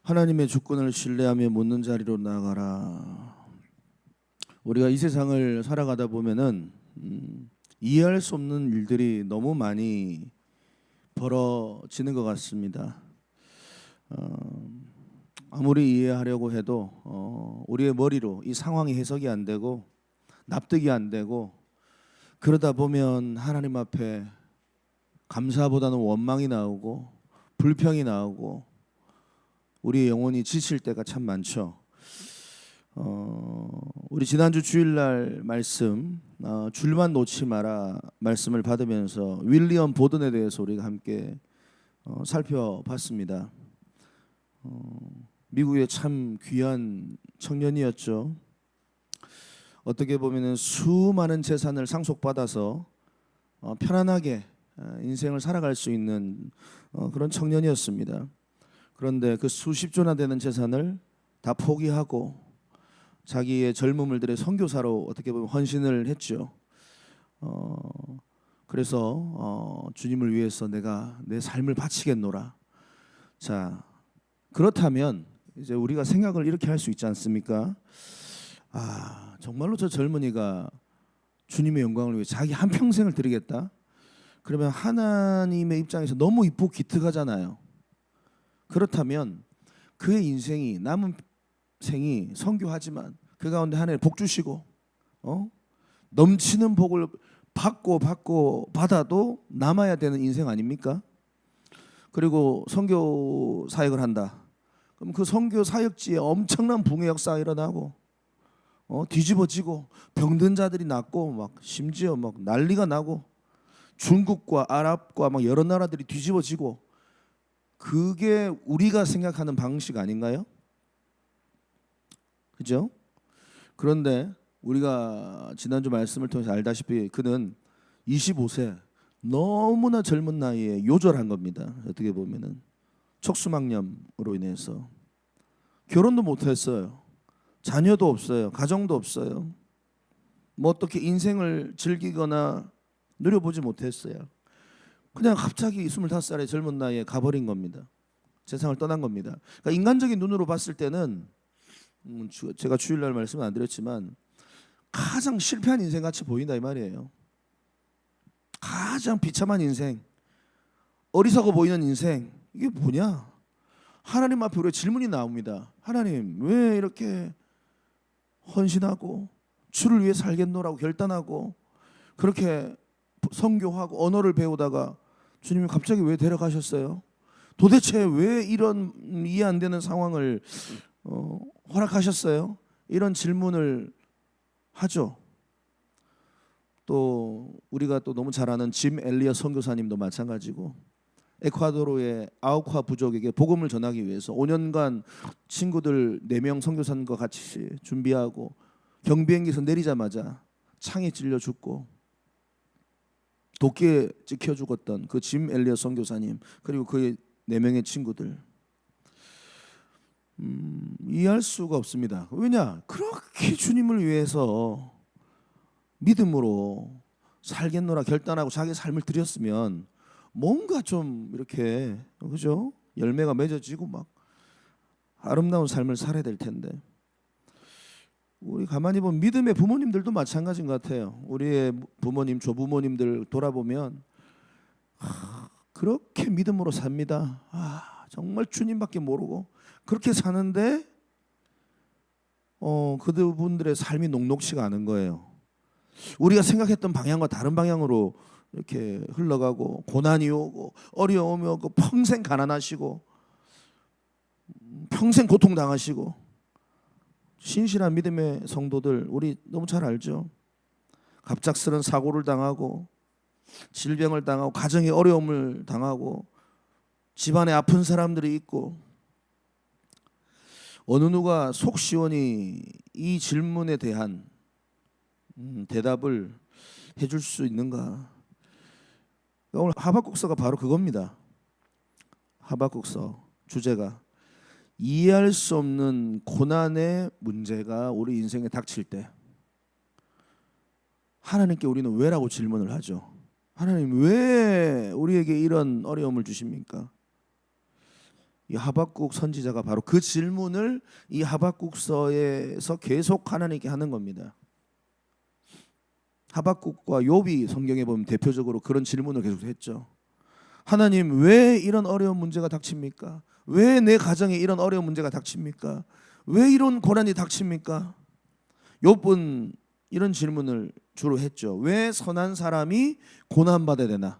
하나님의 주권을 신뢰하며 묻는 자리로 나아가라. 우리가 이 세상을 살아가다 보면은 이해할 수 없는 일들이 너무 많이 벌어지는 것 같습니다. 아무리 이해하려고 해도 우리의 머리로 이 상황이 해석이 안 되고 납득이 안 되고, 그러다 보면 하나님 앞에 감사보다는 원망이 나오고 불평이 나오고 우리의 영혼이 지칠 때가 참 많죠. 우리 지난주 주일날 말씀 줄만 놓지 마라 말씀을 받으면서 윌리엄 보든에 대해서 우리가 함께 살펴봤습니다. 미국의 참 귀한 청년이었죠. 어떻게 보면 수많은 재산을 상속받아서 편안하게 인생을 살아갈 수 있는 그런 청년이었습니다. 그런데 그 수십조나 되는 재산을 다 포기하고 자기의 젊음을 들여 선교사로 어떻게 보면 헌신을 했죠. 그래서 주님을 위해서 내가 내 삶을 바치겠노라. 자, 그렇다면 이제 우리가 생각을 이렇게 할 수 있지 않습니까? 정말로 저 젊은이가 주님의 영광을 위해 자기 한평생을 드리겠다? 그러면 하나님의 입장에서 너무 이쁘고 기특하잖아요. 그렇다면 그의 인생이, 남은 생이 선교하지만 그 가운데 하나님 복 주시고 넘치는 복을 받아도 남아야 되는 인생 아닙니까? 그리고 선교 사역을 한다. 그럼 그 선교 사역지에 엄청난 붕의 역사가 일어나고 뒤집어지고 병든 자들이 낫고 막 심지어 막 난리가 나고 중국과 아랍과 막 여러 나라들이 뒤집어지고, 그게 우리가 생각하는 방식 아닌가요? 그죠? 그런데 우리가 지난주 말씀을 통해서 알다시피 그는 25세 너무나 젊은 나이에 요절한 겁니다. 어떻게 보면은 척수막염으로 인해서 결혼도 못했어요. 자녀도 없어요. 가정도 없어요. 뭐 어떻게 인생을 즐기거나 누려보지 못했어요. 그냥 갑자기 25살의 젊은 나이에 가버린 겁니다. 세상을 떠난 겁니다. 그러니까 인간적인 눈으로 봤을 때는 제가 주일날 말씀은 안 드렸지만 가장 실패한 인생 같이 보인다 이 말이에요. 가장 비참한 인생, 어리석어 보이는 인생, 이게 뭐냐? 하나님 앞에 우리가 질문이 나옵니다. 하나님, 왜 이렇게 헌신하고 주를 위해 살겠노라고 결단하고 그렇게 선교하고 언어를 배우다가 주님이 갑자기 왜 데려가셨어요? 도대체 왜 이런 이해 안 되는 상황을 허락하셨어요? 이런 질문을 하죠. 또 우리가 또 너무 잘 아는 짐 엘리엇 선교사님도 마찬가지고, 에콰도르의 아우카 부족에게 복음을 전하기 위해서 5년간 친구들 4명 선교사님과 같이 준비하고 경비행기에서 내리자마자 창에 찔려 죽고 도끼에 찍혀 죽었던 그 짐 엘리엇 선교사님, 그리고 그의 4명의 친구들, 이해할 수가 없습니다. 왜냐? 그렇게 주님을 위해서 믿음으로 살겠노라 결단하고 자기 삶을 드렸으면 뭔가 좀 이렇게, 그죠? 열매가 맺어지고 막 아름다운 삶을 살아야 될 텐데, 우리 가만히 보면 믿음의 부모님들도 마찬가지인 것 같아요. 우리의 부모님, 조부모님들 돌아보면 그렇게 믿음으로 삽니다. 정말 주님밖에 모르고 그렇게 사는데 그분들의 삶이 녹록치가 않은 거예요. 우리가 생각했던 방향과 다른 방향으로 이렇게 흘러가고 고난이 오고 어려움이 오고 평생 가난하시고 평생 고통당하시고, 신실한 믿음의 성도들 우리 너무 잘 알죠. 갑작스런 사고를 당하고 질병을 당하고 가정의 어려움을 당하고 집안에 아픈 사람들이 있고, 어느 누가 속 시원히 이 질문에 대한 대답을 해줄 수 있는가? 오늘 하박국서가 바로 그겁니다. 하박국서 주제가 이해할 수 없는 고난의 문제가 우리 인생에 닥칠 때 하나님께 우리는 왜라고 질문을 하죠. 하나님, 왜 우리에게 이런 어려움을 주십니까? 이 하박국 선지자가 바로 그 질문을 이 하박국서에서 계속 하나님께 하는 겁니다. 하박국과 욥이 성경에 보면 대표적으로 그런 질문을 계속 했죠. 하나님, 왜 이런 어려운 문제가 닥칩니까? 왜 내 가정에 이런 어려운 문제가 닥칩니까? 왜 이런 고난이 닥칩니까? 욥은 이런 질문을 주로 했죠. 왜 선한 사람이 고난받아야 되나?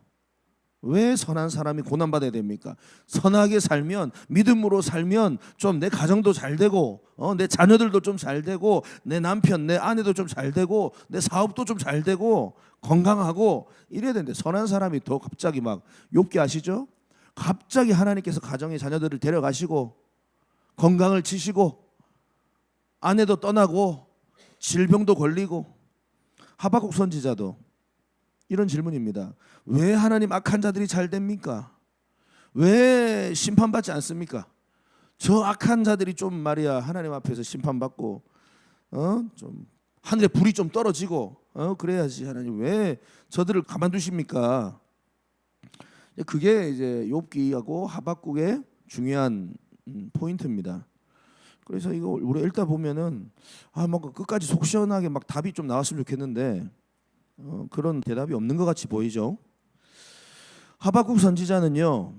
왜 선한 사람이 고난받아야 됩니까? 선하게 살면, 믿음으로 살면 좀 내 가정도 잘 되고, 내 자녀들도 좀 잘 되고, 내 남편, 내 아내도 좀 잘 되고, 내 사업도 좀 잘 되고, 건강하고 이래야 되는데, 선한 사람이 더 갑자기 막 욥기 아시죠? 갑자기 하나님께서 가정의 자녀들을 데려가시고, 건강을 치시고, 아내도 떠나고, 질병도 걸리고. 하박국 선지자도 이런 질문입니다. 왜 하나님 악한 자들이 잘 됩니까? 왜 심판받지 않습니까? 저 악한 자들이 좀 말이야 하나님 앞에서 심판받고 좀 하늘에 불이 좀 떨어지고 그래야지. 하나님 왜 저들을 가만두십니까? 그게 이제 욥기하고 하박국의 중요한 포인트입니다. 그래서 이거 우리 읽다 보면은 뭔가 끝까지 속 시원하게 막 답이 좀 나왔으면 좋겠는데 그런 대답이 없는 것 같이 보이죠. 하박국 선지자는요,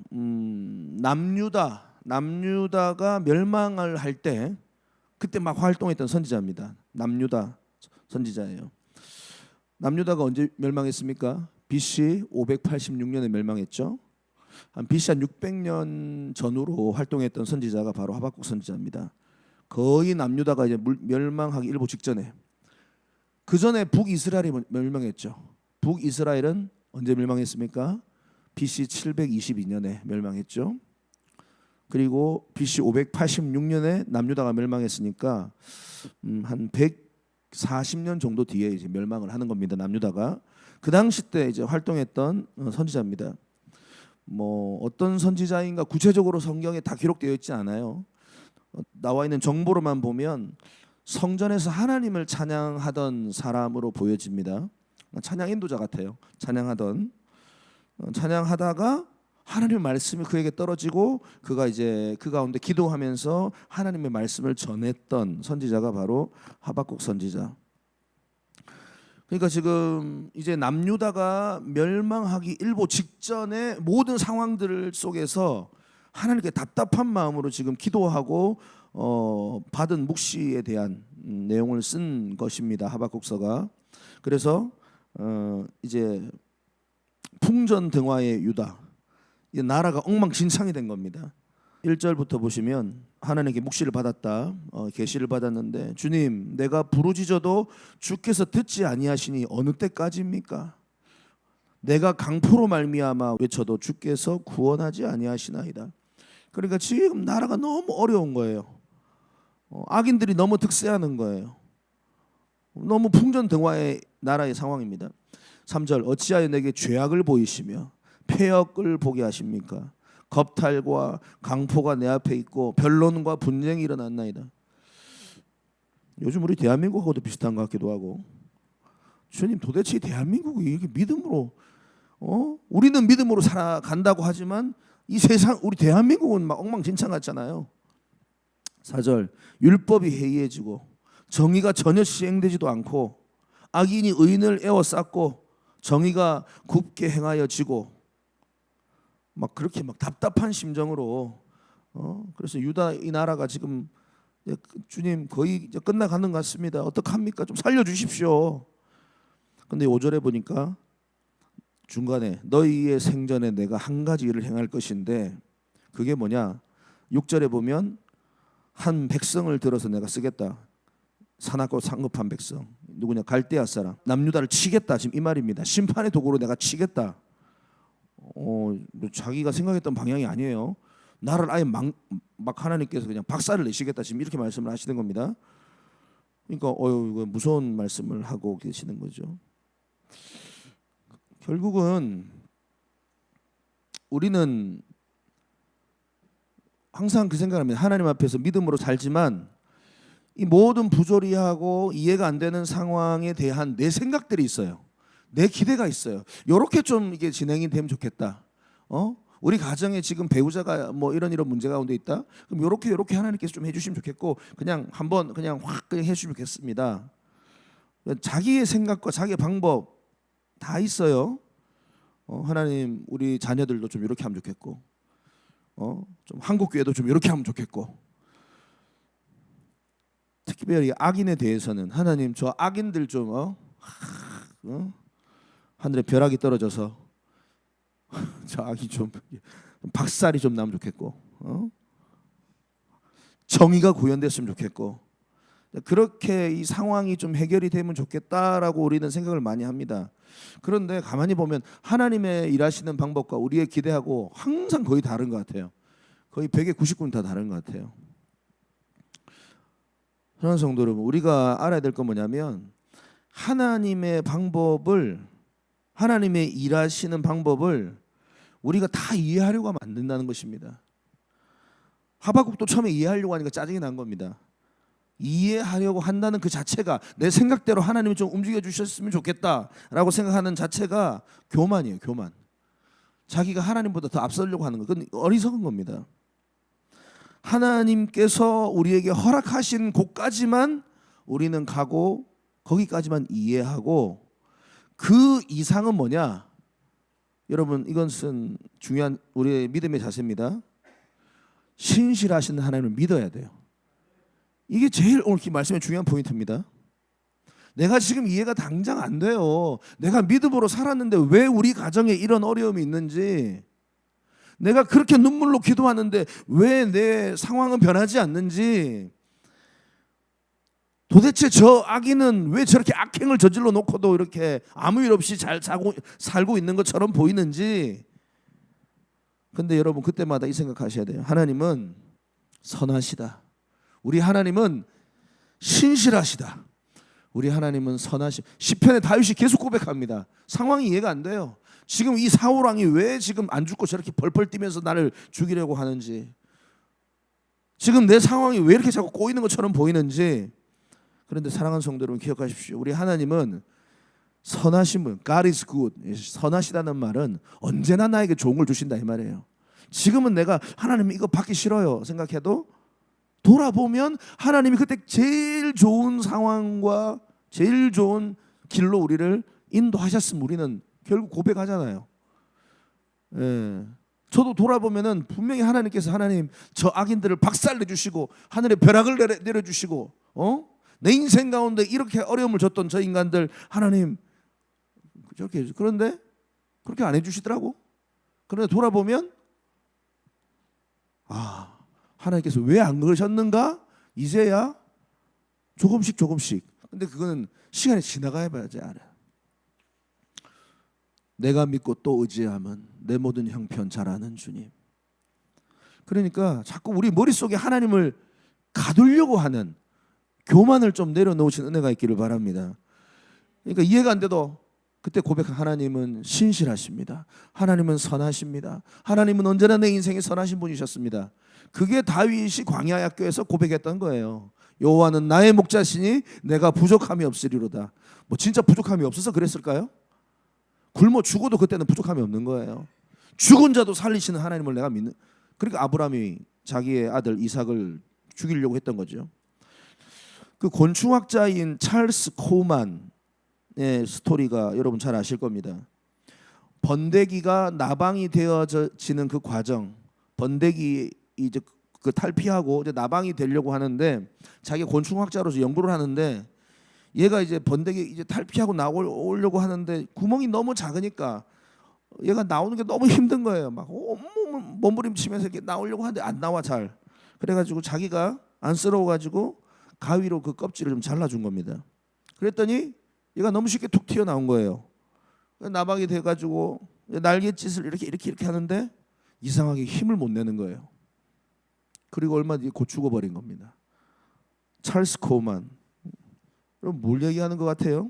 남유다가 멸망을 할 때 그때 막 활동했던 선지자입니다. 남유다 선지자예요. 남유다가 언제 멸망했습니까? BC 586년에 멸망했죠. 한 BC 한 600년 전후로 활동했던 선지자가 바로 하박국 선지자입니다. 거의 남유다가 이제 멸망하기 일보 직전에, 그 전에 북이스라엘이 멸망했죠. 북이스라엘은 언제 멸망했습니까? BC 722년에 멸망했죠. 그리고 BC 586년에 남유다가 멸망했으니까 한 140년 정도 뒤에 이제 멸망을 하는 겁니다. 남유다가 그 당시 때 이제 활동했던 선지자입니다. 뭐 어떤 선지자인가 구체적으로 성경에 다 기록되어 있지 않아요. 나와 있는 정보로만 보면 성전에서 하나님을 찬양하던 사람으로 보여집니다. 찬양 인도자 같아요. 찬양하다가 하나님의 말씀이 그에게 떨어지고 그가 이제 그 가운데 기도하면서 하나님의 말씀을 전했던 선지자가 바로 하박국 선지자. 그러니까 지금 이제 남유다가 멸망하기 일보 직전의 모든 상황들 속에서 하나님께 답답한 마음으로 지금 기도하고 받은 묵시에 대한 내용을 쓴 것입니다. 하박국서가. 그래서 이제 풍전등화의 유다, 이 나라가 엉망진창이 된 겁니다. 1절부터 보시면 하나님께 묵시를 받았다, 계시를 받았는데 주님, 내가 부르짖어도 주께서 듣지 아니하시니 어느 때까지입니까? 내가 강포로 말미암아 외쳐도 주께서 구원하지 아니하시나이다. 그러니까 지금 나라가 너무 어려운 거예요. 악인들이 너무 득세하는 거예요. 너무 풍전등화의 나라의 상황입니다. 3절, 어찌하여 내게 죄악을 보이시며 폐역을 보게 하십니까? 겁탈과 강포가 내 앞에 있고 변론과 분쟁이 일어났나이다. 요즘 우리 대한민국하고도 비슷한 것 같기도 하고, 주님, 도대체 대한민국이 이렇게 믿음으로 우리는 믿음으로 살아간다고 하지만 이 세상, 우리 대한민국은 막 엉망진창 같잖아요. 4절, 율법이 해이해지고 정의가 전혀 시행되지도 않고 악인이 의인을 에워쌌고 정의가 굽게 행하여지고, 막 그렇게 막 답답한 심정으로 그래서 유다 이 나라가 지금 주님 거의 이제 끝나가는 것 같습니다. 어떡합니까? 좀 살려주십시오. 근데 5절에 보니까 중간에 너희의 생전에 내가 한 가지 일을 행할 것인데 그게 뭐냐? 6절에 보면 한 백성을 들어서 내가 쓰겠다. 사납고 상급한 백성, 누구냐? 갈대아 사람, 남유다를 치겠다, 지금 이 말입니다. 심판의 도구로 내가 치겠다. 자기가 생각했던 방향이 아니에요. 나를 아예 막 하나님께서 그냥 박살을 내시겠다, 지금 이렇게 말씀을 하시는 겁니다. 그러니까 이거 무서운 말씀을 하고 계시는 거죠. 결국은 우리는 항상 그 생각을 합니다. 하나님 앞에서 믿음으로 살지만 이 모든 부조리하고 이해가 안 되는 상황에 대한 내 생각들이 있어요. 내 기대가 있어요. 이렇게 좀 이게 진행이 되면 좋겠다. 우리 가정에 지금 배우자가 뭐 이런 문제 가운데 있다. 그럼 요렇게 하나님께서 좀 해주시면 좋겠고, 그냥 한번 그냥 확 그냥 해주시면 좋겠습니다. 자기의 생각과 자기의 방법 다 있어요. 하나님 우리 자녀들도 좀 이렇게 하면 좋겠고, 좀 한국 교회도 좀 이렇게 하면 좋겠고, 특별히 악인에 대해서는 하나님 저 악인들 좀 하늘에 벼락이 떨어져서 저 악이 좀 박살이 좀 나면 좋겠고, 정의가 구현됐으면 좋겠고, 그렇게 이 상황이 좀 해결이 되면 좋겠다라고 우리는 생각을 많이 합니다. 그런데 가만히 보면 하나님의 일하시는 방법과 우리의 기대하고 항상 거의 다른 것 같아요. 거의 100에 99는 다 다른 것 같아요. 사랑하는 성도 여러분, 우리가 알아야 될 건 뭐냐면 하나님의 방법을, 하나님의 일하시는 방법을 우리가 다 이해하려고 하면 안 된다는 것입니다. 하박국도 처음에 이해하려고 하니까 짜증이 난 겁니다. 이해하려고 한다는 그 자체가, 내 생각대로 하나님이 좀 움직여 주셨으면 좋겠다라고 생각하는 자체가 교만이에요. 교만. 자기가 하나님보다 더 앞서려고 하는 거, 그건 어리석은 겁니다. 하나님께서 우리에게 허락하신 곳까지만 우리는 가고, 거기까지만 이해하고, 그 이상은 뭐냐? 여러분, 이것은 중요한 우리의 믿음의 자세입니다. 신실하신 하나님을 믿어야 돼요. 이게 제일 오늘 이 말씀의 중요한 포인트입니다. 내가 지금 이해가 당장 안 돼요. 내가 믿음으로 살았는데 왜 우리 가정에 이런 어려움이 있는지, 내가 그렇게 눈물로 기도하는데 왜 내 상황은 변하지 않는지, 도대체 저 악인은 왜 저렇게 악행을 저질러 놓고도 이렇게 아무 일 없이 잘 살고 있는 것처럼 보이는지. 근데 여러분, 그때마다 이 생각하셔야 돼요. 하나님은 선하시다. 우리 하나님은 신실하시다. 우리 하나님은 선하시. 시편에 다윗이 계속 고백합니다. 상황이 이해가 안 돼요. 지금 이 사울 왕이 왜 지금 안 죽고 저렇게 펄펄 뛰면서 나를 죽이려고 하는지, 지금 내 상황이 왜 이렇게 자꾸 꼬이는 것처럼 보이는지. 그런데 사랑하는 성도 여러분, 기억하십시오. 우리 하나님은 선하신 분, God is good. 선하시다는 말은 언제나 나에게 좋은 걸 주신다 이 말이에요. 지금은 내가 하나님 이거 받기 싫어요 생각해도 돌아보면 하나님이 그때 제일 좋은 상황과 제일 좋은 길로 우리를 인도하셨으면 우리는 결국 고백하잖아요. 예. 저도 돌아보면은 분명히 하나님께서, 하나님 저 악인들을 박살내 주시고 하늘에 벼락을 내려 주시고, 내 인생 가운데 이렇게 어려움을 줬던 저 인간들 하나님 저렇게 해주시고, 그런데 그렇게 안 해주시더라고. 그런데 돌아보면 하나님께서 왜 안 그러셨는가? 이제야 조금씩. 근데 그거는 시간이 지나가야 봐야지 알아. 내가 믿고 또 의지하면 내 모든 형편 잘 아는 주님. 그러니까 자꾸 우리 머릿속에 하나님을 가두려고 하는 교만을 좀 내려놓으신 은혜가 있기를 바랍니다. 그러니까 이해가 안 돼도 그때 고백한 하나님은 신실하십니다. 하나님은 선하십니다. 하나님은 언제나 내 인생에 선하신 분이셨습니다. 그게 다윗이 광야 학교에서 고백했던 거예요. 여호와는 나의 목자시니 내가 부족함이 없으리로다. 뭐 진짜 부족함이 없어서 그랬을까요? 굶어 죽어도 그때는 부족함이 없는 거예요. 죽은 자도 살리시는 하나님을 내가 믿는. 그러니까 아브라함이 자기의 아들 이삭을 죽이려고 했던 거죠. 그 곤충학자인 찰스 코우만의 스토리가 여러분 잘 아실 겁니다. 번데기가 나방이 되어지는 그 과정, 번데기 이제 그 탈피하고 이제 나방이 되려고 하는데, 자기가 곤충학자로서 연구를 하는데, 얘가 이제 번데기 이제 탈피하고 나오려고 하는데 구멍이 너무 작으니까 얘가 나오는 게 너무 힘든 거예요. 막 온몸을 몸부림치면서 이렇게 나오려고 하는데 안 나와 잘. 그래가지고 자기가 안쓰러워가지고 가위로 그 껍질을 좀 잘라준 겁니다. 그랬더니 얘가 너무 쉽게 툭 튀어나온 거예요. 나방이 돼가지고 날갯짓을 이렇게 하는데 이상하게 힘을 못 내는 거예요. 그리고 얼마 뒤에 곧 죽어버린 겁니다. 찰스 코우만. 그럼 뭘 얘기하는 것 같아요?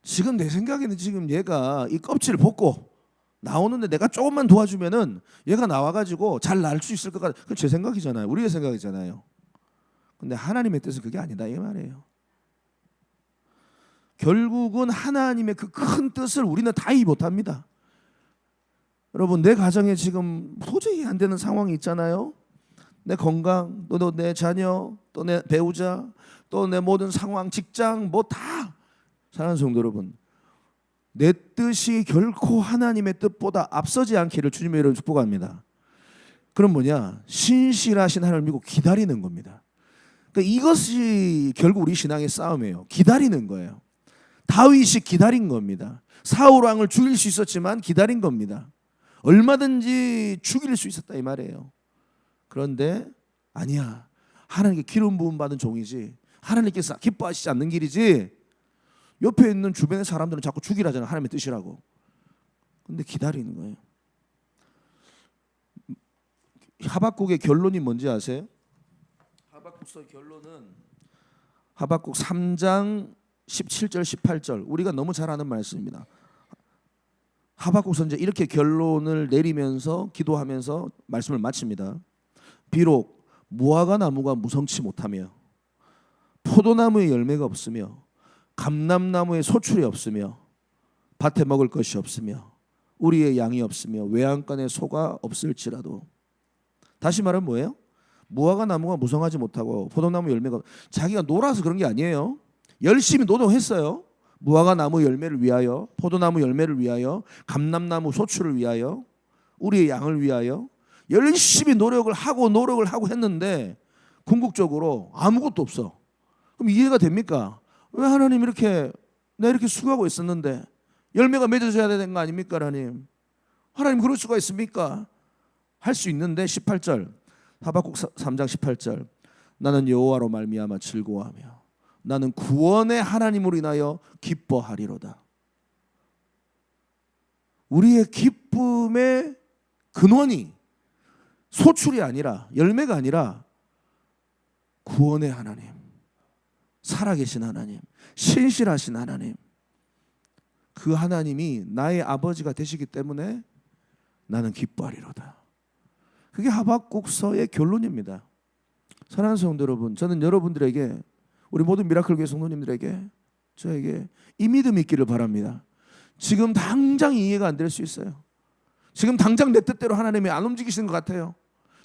지금 내 생각에는 지금 얘가 이 껍질을 벗고 나오는데 내가 조금만 도와주면은 얘가 나와가지고 잘 날 수 있을 것 같아. 그건 제 생각이잖아요. 우리의 생각이잖아요. 근데 하나님의 뜻은 그게 아니다 이 말이에요. 결국은 하나님의 그 큰 뜻을 우리는 다 이해 못합니다. 여러분, 내 가정에 지금 도저히 안 되는 상황이 있잖아요. 내 건강, 또 내 자녀, 또 내 배우자, 또 내 모든 상황, 직장, 뭐 다. 사랑하는 성도 여러분, 내 뜻이 결코 하나님의 뜻보다 앞서지 않기를 주님의 이름으로 축복합니다. 그럼 뭐냐? 신실하신 하나님을 믿고 기다리는 겁니다. 그러니까 이것이 결국 우리 신앙의 싸움이에요. 기다리는 거예요. 다윗이 기다린 겁니다. 사울 왕을 죽일 수 있었지만 기다린 겁니다. 얼마든지 죽일 수 있었다 이 말이에요. 그런데 아니야. 하나님께 기름 부음 받은 종이지, 하나님께서 기뻐하시지 않는 길이지, 옆에 있는 주변의 사람들은 자꾸 죽이라잖아요. 하나님의 뜻이라고. 근데 기다리는 거예요. 하박국의 결론이 뭔지 아세요? 하박국서의 결론은 하박국 3장 17절 18절, 우리가 너무 잘 아는 말씀입니다. 하박국 선지자 이렇게 결론을 내리면서 기도하면서 말씀을 마칩니다. 비록 무화과 나무가 무성치 못하며 포도나무에 열매가 없으며 감람나무에 소출이 없으며 밭에 먹을 것이 없으며 우리의 양이 없으며 외양간에 소가 없을지라도, 다시 말하면 뭐예요? 무화과 나무가 무성하지 못하고 포도나무 열매가, 자기가 놀아서 그런 게 아니에요. 열심히 노동했어요. 무화과 나무 열매를 위하여, 포도나무 열매를 위하여, 감람나무 소출을 위하여, 우리의 양을 위하여 열심히 노력을 하고 했는데 궁극적으로 아무것도 없어. 그럼 이해가 됩니까? 왜 하나님 나 이렇게 수고하고 있었는데 열매가 맺어져야 되는 거 아닙니까? 하나님 그럴 수가 있습니까? 할 수 있는데 18절, 하박국 3장 18절, 나는 여호와로 말미암아 즐거워하며 나는 구원의 하나님으로 인하여 기뻐하리로다. 우리의 기쁨의 근원이 소출이 아니라, 열매가 아니라 구원의 하나님, 살아계신 하나님, 신실하신 하나님, 그 하나님이 나의 아버지가 되시기 때문에 나는 기뻐하리로다. 그게 하박국서의 결론입니다. 사랑하는 성도 여러분, 저는 여러분들에게, 우리 모든 미라클 교회 성도님들에게, 저에게 이 믿음이 있기를 바랍니다. 지금 당장 이해가 안 될 수 있어요. 지금 당장 내 뜻대로 하나님이 안 움직이시는 것 같아요.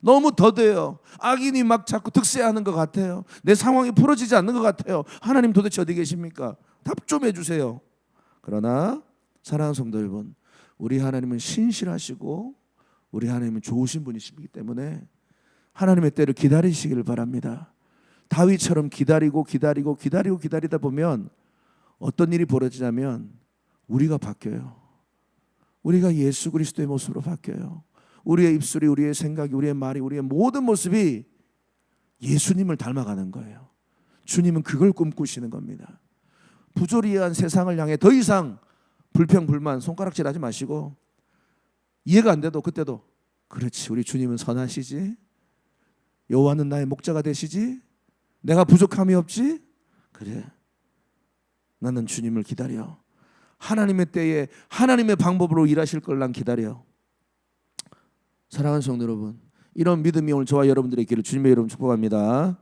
너무 더뎌요. 악인이 막 자꾸 득세하는 것 같아요. 내 상황이 풀어지지 않는 것 같아요. 하나님 도대체 어디 계십니까? 답 좀 해주세요. 그러나 사랑하는 성도 여러분, 우리 하나님은 신실하시고 우리 하나님은 좋으신 분이시기 때문에 하나님의 때를 기다리시기를 바랍니다. 다윗처럼 기다리다 보면 어떤 일이 벌어지냐면 우리가 바뀌어요. 우리가 예수 그리스도의 모습으로 바뀌어요. 우리의 입술이, 우리의 생각이, 우리의 말이, 우리의 모든 모습이 예수님을 닮아가는 거예요. 주님은 그걸 꿈꾸시는 겁니다. 부조리한 세상을 향해 더 이상 불평, 불만, 손가락질하지 마시고, 이해가 안 돼도 그때도 그렇지, 우리 주님은 선하시지, 여호와는 나의 목자가 되시지, 내가 부족함이 없지, 그래, 나는 주님을 기다려. 하나님의 때에 하나님의 방법으로 일하실 걸 난 기다려. 사랑하는 성도 여러분, 이런 믿음이 오늘 저와 여러분들의 길을 주님의 이름으로 축복합니다.